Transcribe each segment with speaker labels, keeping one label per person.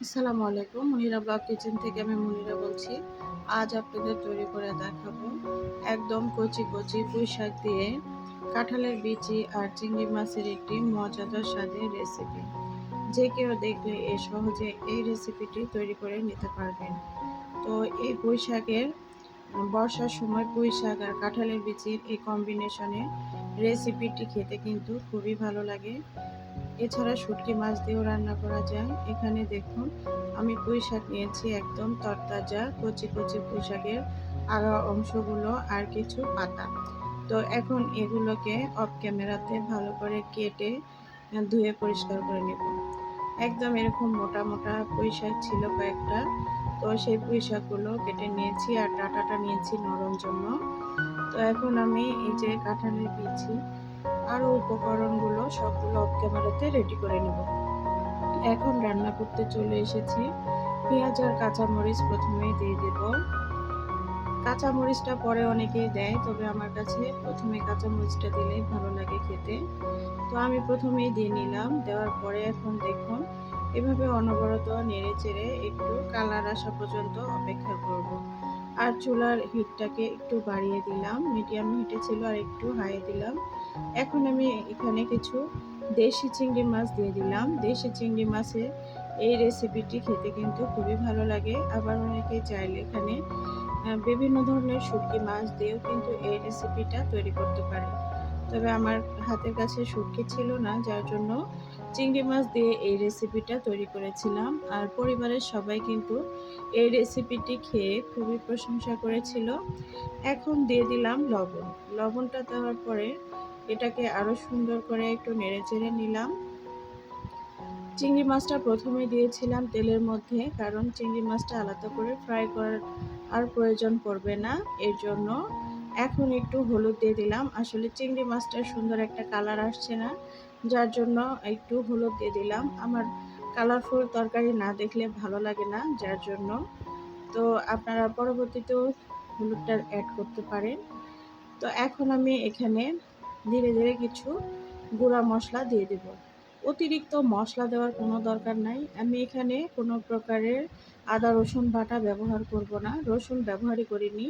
Speaker 1: আসসালামু আলাইকুম। মুনিরা blog kitchen থেকে আমি মুনিরা বলছি। আজ আপনাদের তৈরি করে দেখাবো একদম কচি কচি পুঁইশাক দিয়ে কাঁঠালের বিচি আর চিংড়ি মাছের একটি মজাদার স্বাদের রেসিপি। যে কেউ দেখলে সহজে এই রেসিপিটি তৈরি করে নিতে পারবেন। তো এই পুঁইশাকের বর্ষার সময় পুঁইশাক আর কাঁঠালের বিচির এই কম্বিনেশনে রেসিপিটি খেতে কিন্তু খুবই ভালো লাগে। এছাড়া শুটকি মাছ দিয়েও রান্না করা যায়। এখানে দেখুন আমি পুঁই শাক নিয়েছি, একদম তরতাজা কচি কচি পুঁই শাকের আগা অংশগুলো আর কিছু পাতা। তো এখন এগুলোকে অফ ক্যামেরাতে ভালো করে কেটে ধুয়ে পরিষ্কার করে নেব। একদম এরকম মোটা মোটা পুঁই শাক ছিল কয়েকটা। তো সেই পুঁই শাকগুলো কেটে নিয়েছি আর ডাঁটাটা নিয়েছি নরম জন্য। তো এখন আমি এই যে কাঁঠালের বিচি আরও উপকরণগুলো সবগুলো অফ ক্যামেরাতে রেডি করে নেব। এখন রান্না করতে চলে এসেছি। পেঁয়াজ আর কাঁচামরিচ প্রথমেই দিয়ে দেব। কাঁচামরিচটা পরে অনেকেই দেয়, তবে আমার কাছে প্রথমে কাঁচামরিচটা দিলেই ভালো লাগে খেতে। তো আমি প্রথমেই দিয়ে নিলাম। দেওয়ার পরে এখন দেখুন এভাবে অনবরত নেড়ে চেড়ে একটু কালার আসা পর্যন্ত অপেক্ষা করব। আর চুলার হিটটাকে একটু বাড়িয়ে দিলাম, মিডিয়াম হিটে ছিল আর একটু হাইয়ে দিলাম। এখন আমি এখানে কিছু দেশি চিংড়ি মাছ দিয়ে দিলাম। দেশি চিংড়ি মাছের এই রেসিপিটি খেতে কিন্তু খুবই ভালো লাগে। আবার অনেকে চাইলে এখানে বিভিন্ন ধরনের শুটকি মাছ দিয়েও কিন্তু এই রেসিপিটা তৈরি করতে পারে। তবে আমার হাতের কাছে শুটকি ছিল না, যার জন্য চিংড়ি মাছ দিয়ে এই রেসিপিটা তৈরি করেছিলাম। আর পরিবারের সবাই কিন্তু এই রেসিপিটি খেয়ে খুবই প্রশংসা করেছিল। এখন দিয়ে দিলাম লবণ। লবণটা দেওয়ার পরে এটাকে আরও সুন্দর করে একটু নেড়েচেড়ে নিলাম। চিংড়ি মাছটা প্রথমে দিয়েছিলাম তেলের মধ্যে, কারণ চিংড়ি মাছটা আলাদা করে ফ্রাই করার আর প্রয়োজন পড়বে না, এর জন্য। এখন একটু হলুদ দিয়ে দিলাম। আসলে চিংড়ি মাছটার সুন্দর একটা কালার আসছে না, যার জন্য একটু হলুদ দিয়ে দিলাম। আমার কালারফুল তরকারি না দেখলে ভালো লাগে না, যার জন্য। তো আপনারা পরবর্তীতেও হলুদটা অ্যাড করতে পারেন। তো এখন আমি এখানে ধীরে ধীরে কিছু গুঁড়া মশলা দিয়ে দেব। অতিরিক্ত মশলা দেওয়ার কোনো দরকার নাই। আমি এখানে কোনো প্রকারের আদা রসুন বাটা ব্যবহার করব না, রসুন ব্যবহারই করিনি।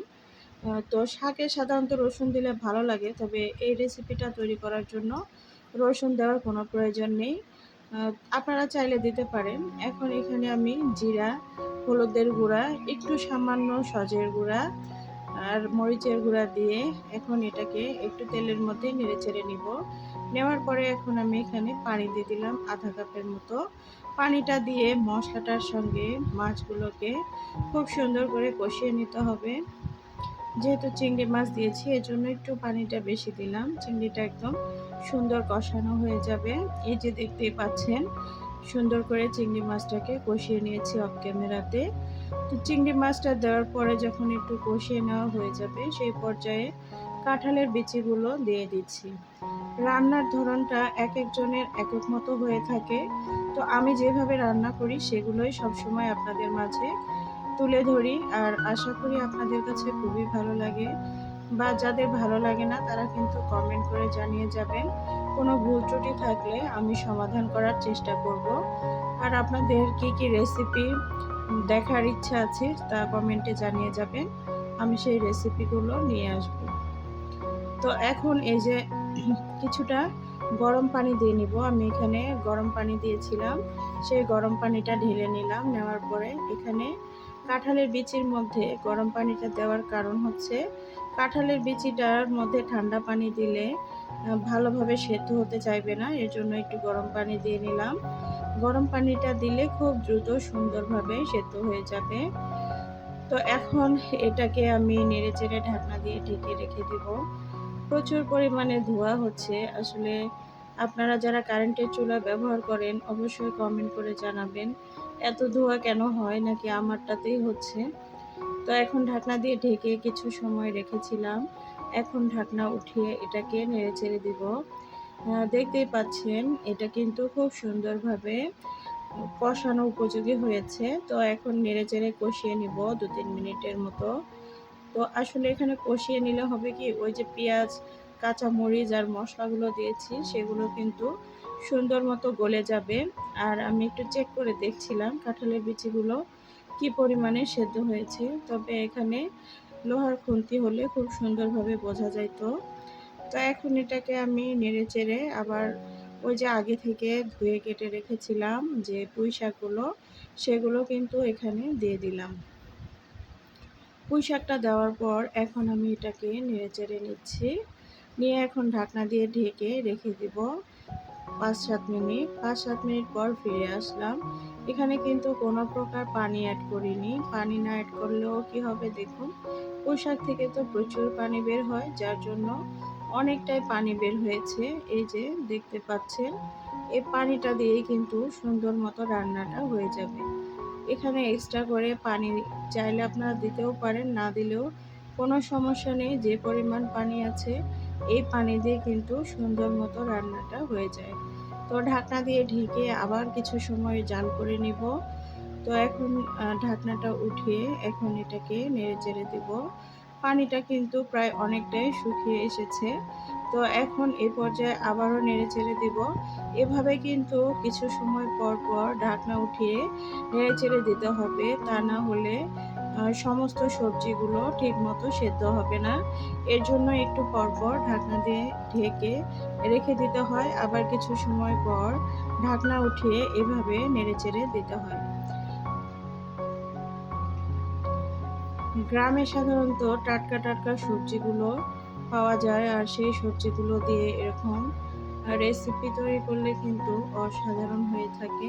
Speaker 1: তো শাকে সাধারণত রসুন দিলে ভালো লাগে, তবে এই রেসিপিটা তৈরি করার জন্য রসুন দেওয়ার কোনো প্রয়োজন নেই। আপনারা চাইলে দিতে পারেন। এখন এখানে আমি জিরা, হলুদের গুঁড়া, একটু সামান্য সজের গুঁড়া আর মরিচের গুঁড়া দিয়ে এখন এটাকে একটু তেলের মধ্যে নেড়েচেড়ে নিব। নেওয়ার পরে এখন আমি এখানে পানি দিয়ে দিলাম আধা কাপের মতো। পানিটা দিয়ে মশলাটার সঙ্গে মাছগুলোকে খুব সুন্দর করে কষিয়ে নিতে হবে। যেহেতু চিংড়ি মাছ দিয়েছি এজন্য একটু পানিটা বেশি দিলাম। চিংড়িটা একদম সুন্দর কষানো হয়ে যাবে। এই যে দেখতেই পাচ্ছেন সুন্দর করে চিংড়ি মাছটাকে কষিয়ে নিয়েছি অফ ক্যামেরাতে। তো চিংড়ি মাছটা দেওয়ার পরে যখন একটু কষিয়ে নেওয়া হয়ে যাবে, সেই পর্যায়ে কাঁঠালের বিচিগুলো দিয়ে দিচ্ছি। রান্নার ধরনটা এক একজনের এক এক মতো হয়ে থাকে। তো আমি যেভাবে রান্না করি সেগুলোই সবসময় আপনাদের মাঝে তুলে ধরি, আর আশা করি আপনাদের কাছে খুবই ভালো লাগে। বা যাদের ভালো লাগে না তারা কিন্তু কমেন্ট করে জানিয়ে যাবেন। কোনো ভুল ত্রুটি থাকলে আমি সমাধান করার চেষ্টা করব। আর আপনাদের কি কি রেসিপি দেখার ইচ্ছা আছে তা কমেন্টে জানিয়ে যাবেন, আমি সেই রেসিপিগুলো নিয়ে আসব। তো এখন এই যে কিছুটা গরম পানি দিয়ে নিব। আমি এখানে গরম পানি দিয়েছিলাম, সেই গরম পানিটা ঢেলে নিলাম। নেওয়ার পরে এখানে কাঁঠালের বিচির মধ্যে গরম পানিটা দেওয়ার কারণ হচ্ছে কাঁঠালের বিচিটার মধ্যে ঠান্ডা পানি দিলে ভালোভাবে সেদ্ধ হতে চাইবে না, এর জন্য একটু গরম পানি দিয়ে নিলাম। গরম পানিটা দিলে খুব দ্রুত সুন্দরভাবে সেদ্ধ হয়ে যাবে। তো এখন এটাকে আমি নেড়েচেড়ে ঢাকনা দিয়ে ঢেকে রেখে দেব। প্রচুর পরিমাণে ধোঁয়া হচ্ছে। আসলে আপনারা যারা কারেন্টের চুলা ব্যবহার করেন অবশ্যই কমেন্ট করে জানাবেন এত ধোঁয়া কেন হয়, নাকি আমারটাতেই হচ্ছে। তো এখন ঢাকনা দিয়ে ঢেকে কিছু সময় রেখেছিলাম। এখন ঢাকনা উঠিয়ে এটাকে নেড়েচেড়ে দিব। দেখতেই পাচ্ছেন এটা কিন্তু খুব সুন্দরভাবে কষানো উপযোগী হয়েছে। তো এখন নেড়েচেড়ে কষিয়ে নিব ২-৩ মিনিটের মতো। তো আসলে এখানে কষিয়ে নিলে হবে কি, ওই যে পেঁয়াজ, কাঁচামরিচ আর মশলাগুলো দিয়েছি সেগুলো কিন্তু সুন্দর মতো গলে যাবে। আর আমি একটু চেক করে দেখছিলাম কাঁঠালের বিচিগুলো কি পরিমাণে সেদ্ধ হয়েছে। তবে এখানে লোহার খুন্তি হলে খুব সুন্দরভাবে বোঝা যাইত। তো এখন এটাকে আমি নেড়েচেড়ে আবার ওই যে আগে থেকে ধুয়ে কেটে রেখেছিলাম যে পুঁই শাকগুলো, সেগুলো কিন্তু এখানে দিয়ে দিলাম। পুঁই শাকটা দেওয়ার পর এখন আমি এটাকে নেড়েচেড়ে নিচ্ছি। নিয়ে এখন ঢাকনা দিয়ে ঢেকে রেখে দিব ৫-৭ মিনিট। ৫-৭ মিনিট পর ফিরে আসলাম। এখানে কিন্তু কোনো প্রকার পানি অ্যাড করিনি। পানি না অ্যাড করলেও কি হবে দেখুন, পুঁই শাক থেকে তো প্রচুর পানি বের হয়, যার জন্য অনেকটাই পানি বের হয়েছে। এই যে দেখতে পাচ্ছেন, এই পানিটা দিয়েই কিন্তু সুন্দর মতো রান্নাটা হয়ে যাবে। এখানে এক্সট্রা করে পানি চাইলে আপনারা দিতেও পারেন, না দিলেও কোনো সমস্যা নেই। যে পরিমাণ পানি আছে এই পানি দিয়ে কিন্তু সুন্দর মতো রান্নাটা হয়ে যায়। তো ঢাকনা দিয়ে ঢেকে আবার কিছু সময় জাল করে নিব। তো এখন ঢাকনাটা উঠিয়ে এখন এটাকে নেড়েচেড়ে দেব। পানিটা কিন্তু প্রায় অনেকটাই শুকিয়ে এসেছে। তো এখন এই পর্যায়ে আবারও নেড়েচেড়ে দিব। এভাবে কিন্তু কিছু সময় পর পর ঢাকনা উঠিয়ে নেড়েচেড়ে দিতে হবে। তা না হলে সমস্ত সবজিগুলো ঠিকমতো সেদ্ধ হবে না। এর জন্য একটু পরপর ঢাকনা দিয়ে ঢেকে রেখে দিতে হয়। আবার কিছু সময় পর ঢাকনা উঠিয়ে এভাবে নেড়েচেড়ে দিতে হয়। গ্রামে সাধারণত টাটকা টাটকা সবজিগুলো পাওয়া যায়, আর সেই সবজিগুলো দিয়ে এরকম রেসিপি তৈরি করলে কিন্তু অসাধারণ হয়ে থাকে।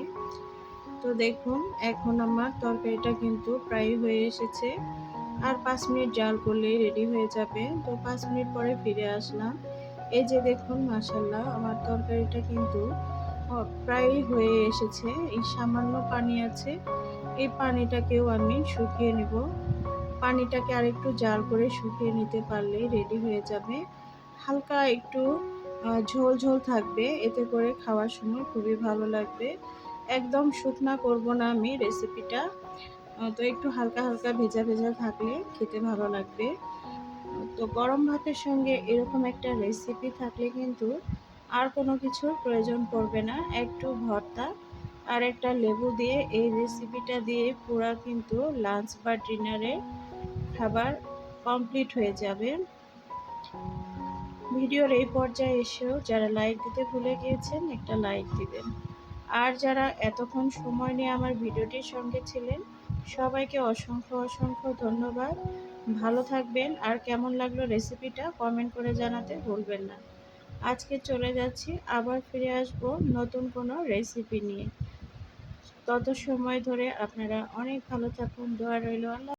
Speaker 1: তো দেখুন এখন আমার তরকারিটা কিন্তু প্রায় হয়ে এসেছে। আর ৫ মিনিট জাল করলেই রেডি হয়ে যাবে। তো ৫ মিনিট পরে ফিরে আসলাম। এই যে দেখুন, মাশাআল্লাহ আমার তরকারিটা কিন্তু প্রায়ই হয়ে এসেছে। এই সামান্য পানি আছে, এই পানিটাকেও আমি শুকিয়ে নিব। পানিটাকে আরেকটু জাল করে শুকিয়ে নিতে পারলেই রেডি হয়ে যাবে। হালকা একটু ঝোল ঝোল থাকবে, এতে করে খাওয়ার সময় খুবই ভালো লাগবে। একদম শুকনা করব না আমি রেসিপিটা। তো একটু হালকা হালকা ভেজা ভেজা থাকলে খেতে ভালো লাগবে। তো গরম ভাতের সঙ্গে এরকম একটা রেসিপি থাকলে কিন্তু আর কোনো কিছুর প্রয়োজন পড়বে না। একটু ভর্তা আর একটা লেবু দিয়ে এই রেসিপিটা দিয়ে পুরা কিন্তু লাঞ্চ বা ডিনারে খাবার কমপ্লিট হয়ে যাবে। ভিডিওর এই পর্যায়ে এসেও যারা লাইক দিতে ভুলে গিয়েছেন একটা লাইক দিবেন। আর যারা এতক্ষণ সময় নিয়ে আমার ভিডিওটির সঙ্গে ছিলেন সবাইকে অসংখ্য অসংখ্য ধন্যবাদ। ভালো থাকবেন, আর কেমন লাগলো রেসিপিটা কমেন্ট করে জানাতে ভুলবেন না। আজকে চলে যাচ্ছি, আবার ফিরে আসব নতুন কোনো রেসিপি নিয়ে। তত সময় ধরে আপনারা অনেক ভালো থাকুন, দোয়া রইল। আল্লাহ।